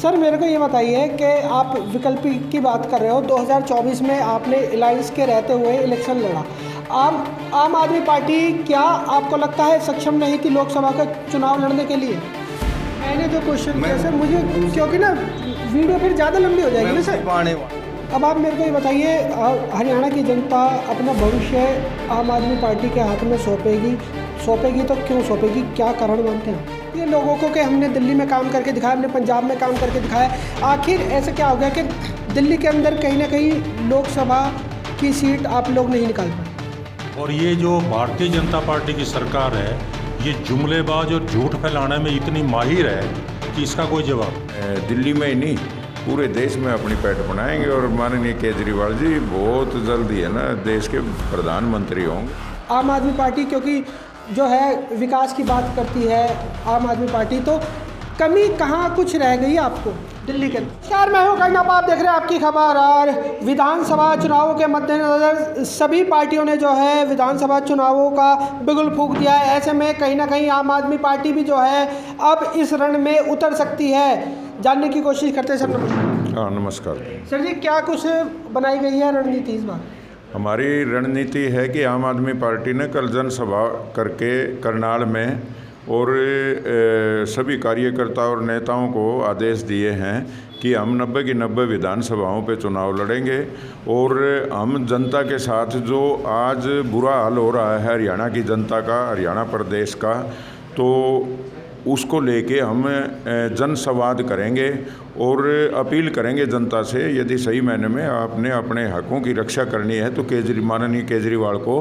Sir मेरे को ये बताइए कि आप विकल्प की बात कर रहे हो, 2024 में आपने अलायंस के रहते हुए इलेक्शन लड़ा। आम आदमी पार्टी क्या आपको लगता है सक्षम नहीं थी लोकसभा का चुनाव लड़ने के लिए? मैंने जो क्वेश्चन किया सर मुझे, क्योंकि ना वीडियो फिर ज़्यादा लंबी हो जाएगी ना सर। अब आप मेरे को ये बताइए, हरियाणा की जनता अपना भविष्य आम आदमी पार्टी के हाथ में सौंपेगी तो क्यों सौंपेगी, क्या कारण मानते हैं ये लोगों को कि हमने दिल्ली में काम करके दिखाया, हमने पंजाब में काम करके दिखाया, आखिर ऐसा क्या हो गया कि दिल्ली के अंदर कहीं ना कहीं लोकसभा की सीट आप लोग नहीं निकाल पाए? और ये जो भारतीय जनता पार्टी की सरकार है, ये जुमलेबाज और झूठ फैलाने में इतनी माहिर है कि इसका कोई जवाब। दिल्ली में ही नहीं, पूरे देश में अपनी पैठ बनाएंगे और माननीय केजरीवाल जी बहुत जल्दी है ना देश के प्रधानमंत्री होंगे। आम आदमी पार्टी क्योंकि जो है विकास की बात करती है आम आदमी पार्टी, तो कमी कहाँ कुछ रह गई आपको दिल्ली के? यार मैं हूँ कहीं आप देख रहे हैं आपकी खबर। और विधानसभा चुनावों के मद्देनज़र सभी पार्टियों ने जो है विधानसभा चुनावों का बिगुल फूंक दिया है। ऐसे में कहीं ना कहीं आम आदमी पार्टी भी जो है अब इस रण में उतर सकती है। जानने की कोशिश करते हैं सर। नमस्कार। हाँ नमस्कार सर जी, क्या कुछ बनाई गई है रणनीति इस बार? हमारी रणनीति है कि आम आदमी पार्टी ने कल जनसभा करके करनाल में और सभी कार्यकर्ता और नेताओं को आदेश दिए हैं कि हम 90 की 90 विधानसभाओं पे चुनाव लड़ेंगे और हम जनता के साथ जो आज बुरा हाल हो रहा है हरियाणा की जनता का, हरियाणा प्रदेश का, तो उसको लेके हम जनसंवाद करेंगे और अपील करेंगे जनता से, यदि सही मायने में आपने अपने हकों की रक्षा करनी है तो माननीय केजरीवाल को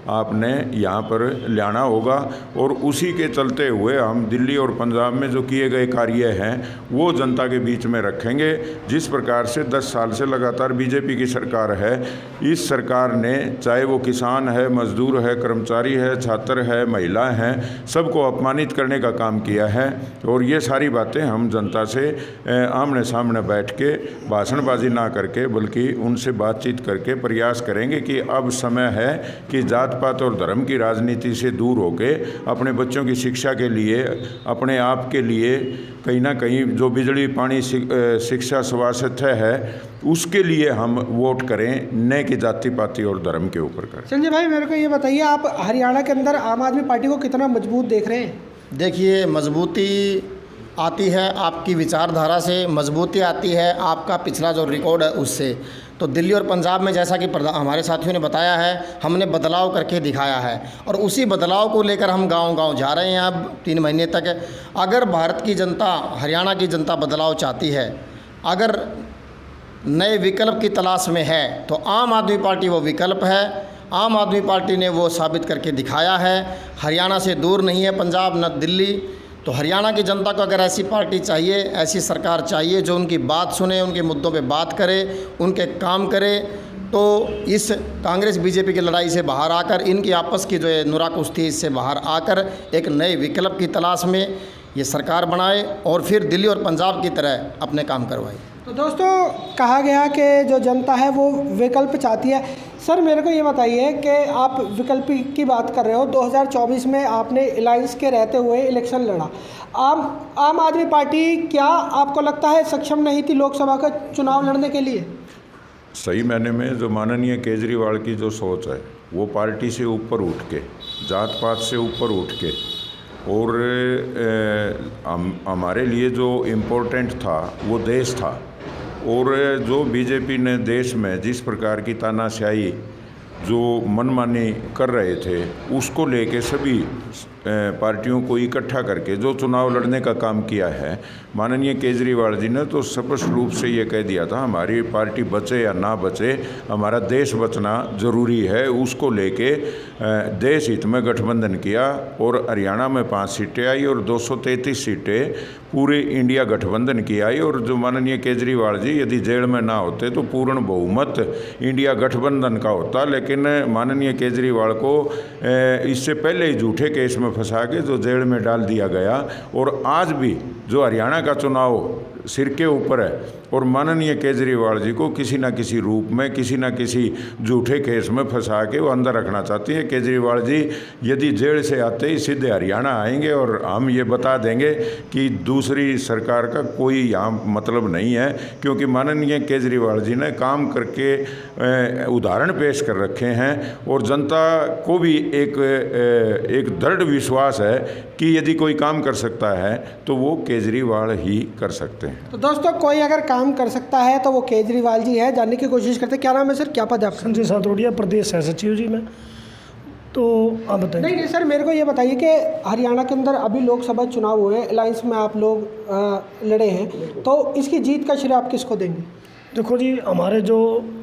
आपने यहाँ पर लाना होगा। और उसी के चलते हुए हम दिल्ली और पंजाब में जो किए गए कार्य हैं वो जनता के बीच में रखेंगे। जिस प्रकार से 10 साल से लगातार बीजेपी की सरकार है, इस सरकार ने चाहे वो किसान है, मजदूर है, कर्मचारी है, छात्र है, महिला हैं, सबको अपमानित करने का काम किया है। और ये सारी बातें हम जनता से आमने सामने बैठ के भाषणबाजी ना करके बल्कि उनसे बातचीत करके प्रयास करेंगे कि अब समय है कि जात पात और धर्म की राजनीति से दूर होके अपने बच्चों की शिक्षा के लिए, अपने आप के लिए कहीं ना कहीं जो बिजली पानी शिक्षा स्वास्थ्य है उसके लिए हम वोट करें, न कि जाति पाति और धर्म के ऊपर करें। संजय भाई मेरे को ये बताइए, आप हरियाणा के अंदर आम आदमी पार्टी को कितना मजबूत देख रहे हैं? देखिए, मजबूती आती है आपकी विचारधारा से, मजबूती आती है आपका पिछला जो रिकॉर्ड है उससे। तो दिल्ली और पंजाब में जैसा कि हमारे साथियों ने बताया है, हमने बदलाव करके दिखाया है और उसी बदलाव को लेकर हम गांव-गांव जा रहे हैं अब 3 महीने तक। अगर भारत की जनता, हरियाणा की जनता बदलाव चाहती है, अगर नए विकल्प की तलाश में है, तो आम आदमी पार्टी वो विकल्प है। आम आदमी पार्टी ने वो साबित करके दिखाया है। हरियाणा से दूर नहीं है पंजाब न दिल्ली। तो हरियाणा की जनता को अगर ऐसी पार्टी चाहिए, ऐसी सरकार चाहिए जो उनकी बात सुने, उनके मुद्दों पे बात करे, उनके काम करे, तो इस कांग्रेस बीजेपी की लड़ाई से बाहर आकर, इनकी आपस की जो है नुरा कुश्ती, इससे बाहर आकर एक नए विकल्प की तलाश में ये सरकार बनाए और फिर दिल्ली और पंजाब की तरह अपने काम करवाए। तो दोस्तों, कहा गया कि जो जनता है वो विकल्प चाहती है। सर मेरे को ये बताइए कि आप विकल्प की बात कर रहे हो, 2024 में आपने अलायंस के रहते हुए इलेक्शन लड़ा। आम आदमी पार्टी क्या आपको लगता है सक्षम नहीं थी लोकसभा का चुनाव लड़ने के लिए? सही मायने में जो माननीय केजरीवाल की जो सोच है वो पार्टी से ऊपर उठ के, जात पात से ऊपर उठ के, और हमारे लिए जो इम्पोर्टेंट था वो देश था। और जो बीजेपी ने देश में जिस प्रकार की तानाशाही, जो मनमानी कर रहे थे, उसको लेके सभी पार्टियों को इकट्ठा करके जो चुनाव लड़ने का काम किया है माननीय केजरीवाल जी ने, तो स्पष्ट रूप से ये कह दिया था हमारी पार्टी बचे या ना बचे, हमारा देश बचना ज़रूरी है। उसको लेके देश हित में गठबंधन किया और हरियाणा में 5 सीटें आई और 233 सीटें पूरे इंडिया गठबंधन की आई। और जो माननीय केजरीवाल जी यदि जेल में ना होते तो पूर्ण बहुमत इंडिया गठबंधन का होता। लेकिन माननीय केजरीवाल को इससे पहले ही झूठे केस में फंसा के जो जेल में डाल दिया गया। और आज भी जो हरियाणा का चुनाव सिर के ऊपर है और माननीय केजरीवाल जी को किसी न किसी रूप में किसी न किसी झूठे केस में फंसा के वो अंदर रखना चाहती हैं। केजरीवाल जी यदि जेल से आते ही सीधे हरियाणा आएंगे और हम ये बता देंगे कि दूसरी सरकार का कोई यहाँ मतलब नहीं है, क्योंकि माननीय केजरीवाल जी ने काम करके उदाहरण पेश कर रखे हैं और जनता को भी एक दृढ़ विश्वास है कि यदि कोई काम कर सकता है तो वो केजरीवाल ही कर सकते हैं। तो दोस्तों, कोई अगर काम कर सकता है तो वो केजरीवाल जी है। जानने की कोशिश करते हैं, क्या नाम है सर, क्या पद है आपका? संजय सातोड़िया, प्रदेश सह सचिव जी मैं। तो आप बताइए। नहीं सर, मेरे को ये बताइए कि हरियाणा के अंदर अभी लोकसभा चुनाव हुए, अलायंस में आप लोग लड़े हैं, तो इसकी जीत का श्रेय आप किसको देंगे? देखो जी, हमारे जो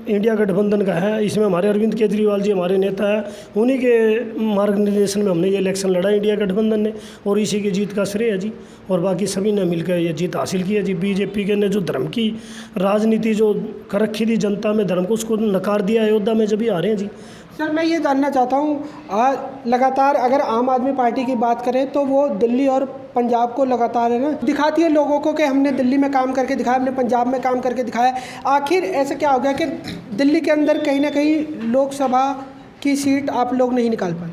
इंडिया गठबंधन का है, इसमें हमारे अरविंद केजरीवाल जी हमारे नेता हैं, उन्हीं के मार्गदर्शन में हमने ये इलेक्शन लड़ा इंडिया गठबंधन ने, और इसी की जीत का श्रेय है जी। और बाकी सभी ने मिलकर ये जीत हासिल की है जी। बीजेपी के ने जो धर्म की राजनीति जो कर रखी थी जनता में, धर्म को उसको नकार दिया अयोध्या में जब भी आ रहे हैं जी। सर, मैं ये जानना चाहता हूँ, लगातार अगर आम आदमी पार्टी की बात करें तो वो दिल्ली और पंजाब को लगातार है ना दिखाती है लोगों को कि हमने दिल्ली में काम करके दिखाया, हमने पंजाब में काम करके दिखाया। आखिर ऐसा क्या हो गया कि दिल्ली के अंदर कहीं ना कहीं लोकसभा की सीट आप लोग नहीं निकाल पाए?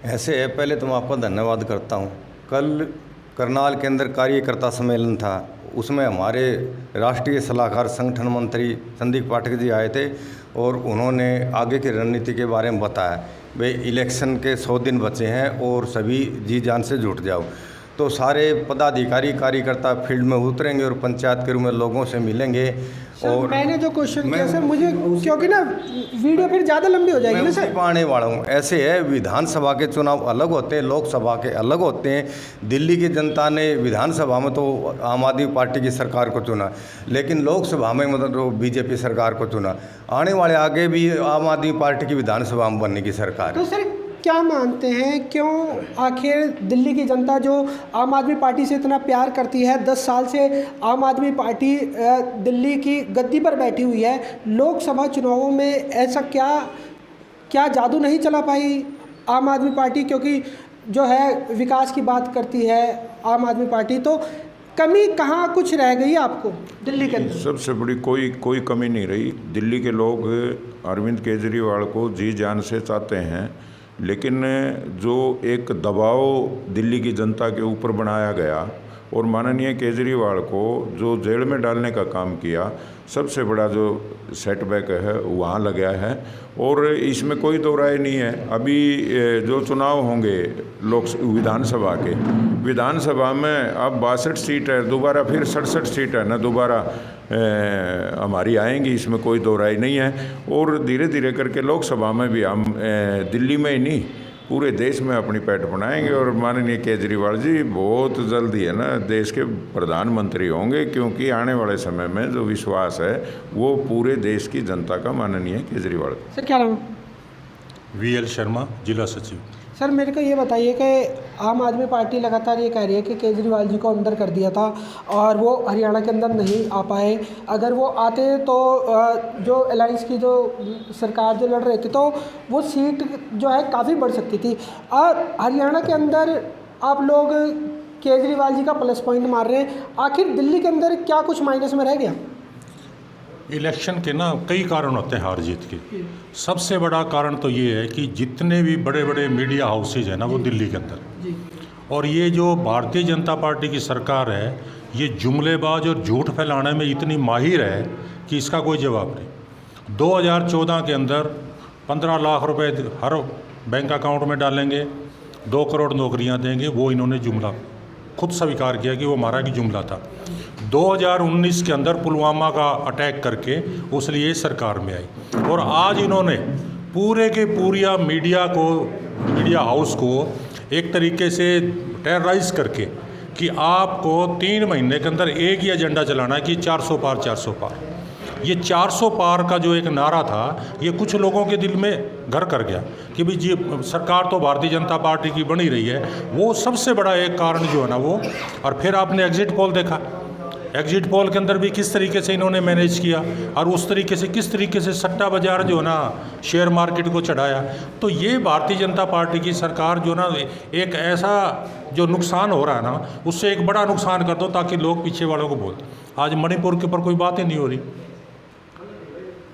ऐसे है, पहले तो मैं आपका धन्यवाद करता हूँ। कल करनाल के अंदर कार्यकर्ता सम्मेलन था, उसमें हमारे राष्ट्रीय सलाहकार संगठन मंत्री संदीप पाठक जी आए थे और उन्होंने आगे की रणनीति के बारे में बताया। वे इलेक्शन के 100 दिन बचे हैं और सभी जी जान से जुट जाओ। तो सारे पदाधिकारी कार्यकर्ता फील्ड में उतरेंगे और पंचायत के रूप में लोगों से मिलेंगे। और मैंने जो क्वेश्चन किया सर, मुझे क्योंकि ना वीडियो फिर ज़्यादा लंबी हो जाएगी ना सर। मैं आने वाला हूँ। ऐसे है, विधानसभा के चुनाव अलग होते हैं, लोकसभा के अलग होते हैं। दिल्ली की जनता ने विधानसभा में तो आम आदमी पार्टी की सरकार को चुना, लेकिन लोकसभा में मतलब बीजेपी सरकार को चुना। आने वाले आगे भी आम आदमी पार्टी की विधानसभा में बनने की सरकार है। तो सर, क्या मानते हैं, क्यों आखिर दिल्ली की जनता जो आम आदमी पार्टी से इतना प्यार करती है, 10 साल से आम आदमी पार्टी दिल्ली की गद्दी पर बैठी हुई है, लोकसभा चुनावों में ऐसा क्या जादू नहीं चला पाई आम आदमी पार्टी? क्योंकि जो है विकास की बात करती है आम आदमी पार्टी, तो कमी कहाँ कुछ रह गई आपको दिल्ली के अंदर? सबसे बड़ी कोई कमी नहीं रही। दिल्ली के लोग अरविंद केजरीवाल को जी जान से चाहते हैं, लेकिन जो एक दबाव दिल्ली की जनता के ऊपर बनाया गया और माननीय केजरीवाल को जो जेल में डालने का काम किया, सबसे बड़ा जो सेटबैक है वहाँ लगा है। और इसमें कोई दो राय नहीं है। अभी जो चुनाव होंगे विधानसभा के, विधानसभा में अब 62 सीट है, दोबारा फिर 67 सीट है ना, दोबारा हमारी आएंगी, इसमें कोई दो राय नहीं है। और धीरे धीरे करके लोकसभा में भी हम दिल्ली में ही नहीं पूरे देश में अपनी पैठ बनाएंगे। और माननीय केजरीवाल जी बहुत जल्दी है ना देश के प्रधानमंत्री होंगे, क्योंकि आने वाले समय में जो विश्वास है वो पूरे देश की जनता का माननीय केजरीवाल। सर, क्या नाम? VL शर्मा, जिला सचिव। सर, मेरे को ये बताइए कि आम आदमी पार्टी लगातार ये कह रही है कि केजरीवाल जी को अंदर कर दिया था और वो हरियाणा के अंदर नहीं आ पाए। अगर वो आते तो जो अलायंस की जो सरकार जो लड़ रहे थे तो वो सीट जो है काफ़ी बढ़ सकती थी। और हरियाणा के अंदर आप लोग केजरीवाल जी का प्लस पॉइंट मार रहे हैं, आखिर दिल्ली के अंदर क्या कुछ माइनस में रह गया? इलेक्शन के ना कई कारण होते हैं हार जीत के। सबसे बड़ा कारण तो ये है कि जितने भी बड़े बड़े मीडिया हाउसेज हैं ना वो दिल्ली के अंदर, और ये जो भारतीय जनता पार्टी की सरकार है ये जुमलेबाज और झूठ फैलाने में इतनी माहिर है कि इसका कोई जवाब नहीं। 2014 के अंदर 15 लाख रुपए हर बैंक अकाउंट में डालेंगे, 2 करोड़ नौकरियां देंगे, वो इन्होंने जुमला खुद स्वीकार किया कि वो हमारा की जुमला था। 2019 के अंदर पुलवामा का अटैक करके उसलिए सरकार में आई, और आज इन्होंने पूरे के पूरा मीडिया हाउस को एक तरीके से टेरराइज करके कि आपको 3 महीने के अंदर एक ही एजेंडा चलाना है कि 400 पार 400 पार। ये 400 पार का जो एक नारा था ये कुछ लोगों के दिल में घर कर गया कि भाई जी सरकार तो भारतीय जनता पार्टी की बनी रही है, वो सबसे बड़ा एक कारण जो है ना वो। और फिर आपने एग्जिट पोल देखा, एग्जिट पोल के अंदर भी किस तरीके से इन्होंने मैनेज किया और उस तरीके से किस तरीके से सट्टा बाजार जो ना शेयर मार्केट को चढ़ाया। तो ये भारतीय जनता पार्टी की सरकार जो ना एक ऐसा जो नुकसान हो रहा है ना, उससे एक बड़ा नुकसान कर दो ताकि लोग पीछे वालों को बोल। आज मणिपुर के ऊपर कोई बात ही नहीं हो रही।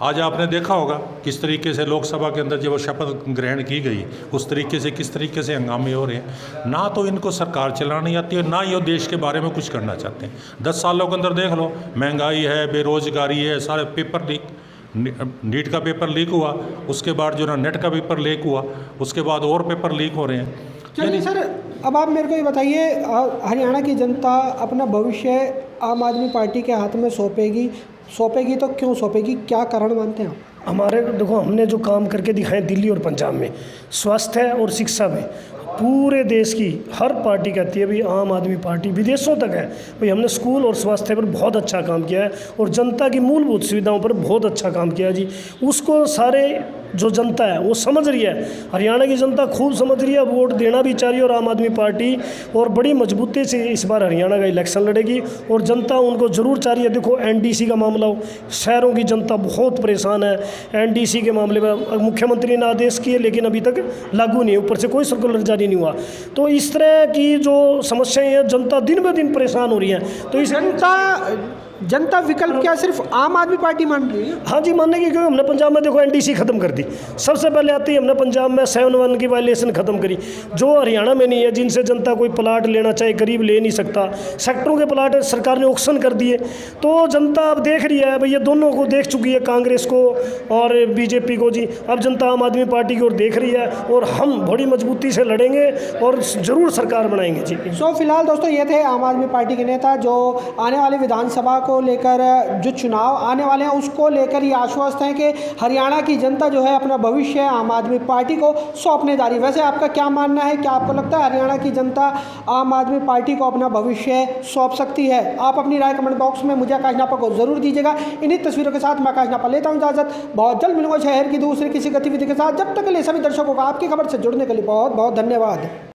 आज आपने देखा होगा किस तरीके से लोकसभा के अंदर जब वो शपथ ग्रहण की गई, उस तरीके से किस तरीके से हंगामे हो रहे हैं। ना तो इनको सरकार चलानी आती है, ना ये देश के बारे में कुछ करना चाहते हैं। 10 सालों के अंदर देख लो, महंगाई है, बेरोजगारी है, सारे पेपर लीक, नीट का पेपर लीक हुआ, उसके बाद जो ना नेट का पेपर लीक हुआ, उसके बाद और पेपर लीक हो रहे हैं। चलिए सर, अब आप मेरे को ये बताइए, हरियाणा की जनता अपना भविष्य आम आदमी पार्टी के हाथ में सौंपेगी तो क्यों सौंपेगी, क्या कारण मानते हैं आप? हमारे देखो, हमने जो काम करके दिखाए दिल्ली और पंजाब में, स्वास्थ्य और शिक्षा में, पूरे देश की हर पार्टी कहती है भाई आम आदमी पार्टी, विदेशों तक है भाई हमने स्कूल और स्वास्थ्य पर बहुत अच्छा काम किया है और जनता की मूलभूत सुविधाओं पर बहुत अच्छा काम किया है जी। उसको सारे जो जनता है वो समझ रही है, हरियाणा की जनता खूब समझ रही है, वोट देना भी चाह रही है। और आम आदमी पार्टी और बड़ी मजबूती से इस बार हरियाणा का इलेक्शन लड़ेगी और जनता उनको ज़रूर चाह रही है। देखो एनडीसी का मामला हो, शहरों की जनता बहुत परेशान है एनडीसी के मामले में। मुख्यमंत्री ने आदेश किए लेकिन अभी तक लागू नहीं, ऊपर से कोई सर्कुलर जारी नहीं हुआ। तो इस तरह की जो समस्याएं हैं, जनता दिन ब दिन परेशान हो रही है। तो इस जनता विकल्प क्या सिर्फ आम आदमी पार्टी मान रही है? हाँ जी, मानने की, क्योंकि हमने पंजाब में देखो एनडीसी खत्म कर दी। सबसे पहले आती है हमने पंजाब में 7(1) की वायलेशन खत्म करी, जो हरियाणा में नहीं है, जिनसे जनता कोई प्लाट लेना चाहे गरीब ले नहीं सकता। सेक्टरों के प्लाट सरकार ने ऑक्शन कर दिए। तो जनता अब देख रही है, भैया दोनों को देख चुकी है, कांग्रेस को और बीजेपी को जी। अब जनता आम आदमी पार्टी की ओर देख रही है और हम बड़ी मजबूती से लड़ेंगे और ज़रूर सरकार बनाएंगे जी। सो फिलहाल दोस्तों ये थे आम आदमी पार्टी के नेता, जो आने वाले विधानसभा को लेकर जो चुनाव आने वाले हैं उसको लेकर ये आश्वस्त हैं कि हरियाणा की जनता जो है अपना भविष्य आम आदमी पार्टी को सौंपने जा रही है। वैसे आपका क्या मानना है, क्या आपको लगता है हरियाणा की जनता आम आदमी पार्टी को अपना भविष्य सौंप सकती है? आप अपनी राय कमेंट बॉक्स में मुझे आकाश नापा को जरूर दीजिएगा। इन्हीं तस्वीरों के साथ मैं आकाश नापा लेता हूँ इजाजत। बहुत जल्द मिलूंगा शहर की दूसरी किसी गतिविधि के साथ। जब तक के लिए सभी दर्शकों का आपकी खबर से जुड़ने के लिए बहुत बहुत धन्यवाद।